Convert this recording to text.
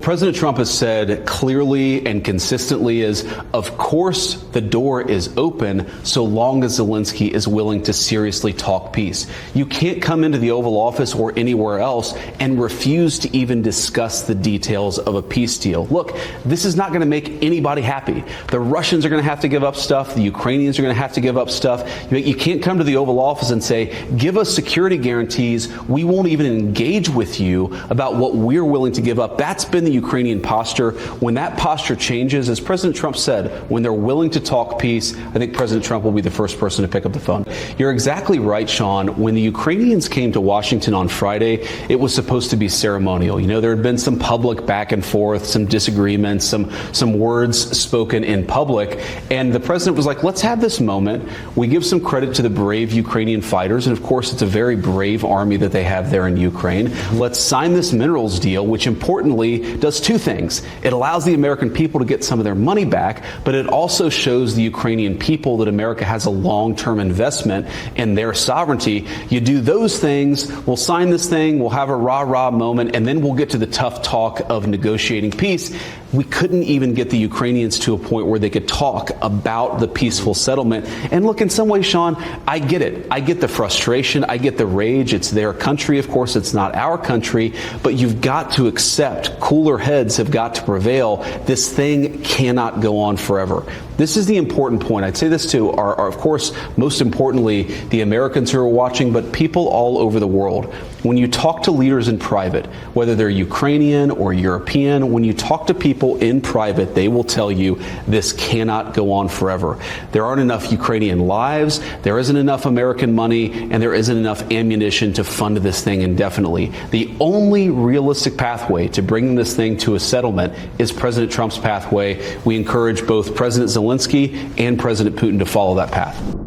President Trump has said clearly and consistently of course, the door is open so long as Zelensky is willing to seriously talk peace. You can't come into the Oval Office or anywhere else and refuse to even discuss the details of a peace deal. Look, this is not going to make anybody happy. The Russians are going to have to give up stuff. The Ukrainians are going to have to give up stuff. You can't come to the Oval Office and say, give us security guarantees. We won't even engage with you about what we're willing to give up. That's been the Ukrainian posture. When that posture changes, as President Trump said, when they're willing to talk peace, I think President Trump will be the first person to pick up the phone. You're exactly right, Sean. When the Ukrainians came to Washington on Friday, it was supposed to be ceremonial. You know, there had been some public back and forth, some disagreements, some words spoken in public. And the president was like, let's have this moment. We give some credit to the brave Ukrainian fighters. And of course, it's a very brave army that they have there in Ukraine. Let's sign this minerals deal, which importantly does two things. It allows the American people to get some of their money back, but it also shows the Ukrainian people that America has a long-term investment in their sovereignty. You do those things, we'll sign this thing, we'll have a rah-rah moment, and then we'll get to the tough talk of negotiating peace. We couldn't even get the Ukrainians to a point where they could talk about the peaceful settlement. And look, in some ways, Sean, I get it. I get the frustration. I get the rage. It's their country. Of course, it's not our country. But you've got to accept, cooler heads have got to prevail. This thing cannot go on forever. This is the important point. I'd say this to are of course, most importantly, the Americans who are watching, but people all over the world. When you talk to leaders in private, whether they're Ukrainian or European, when you talk to people in private, they will tell you this cannot go on forever. There aren't enough Ukrainian lives, there isn't enough American money, and there isn't enough ammunition to fund this thing indefinitely. The only realistic pathway to bringing this thing to a settlement is President Trump's pathway. We encourage both President Zelensky and President Putin to follow that path.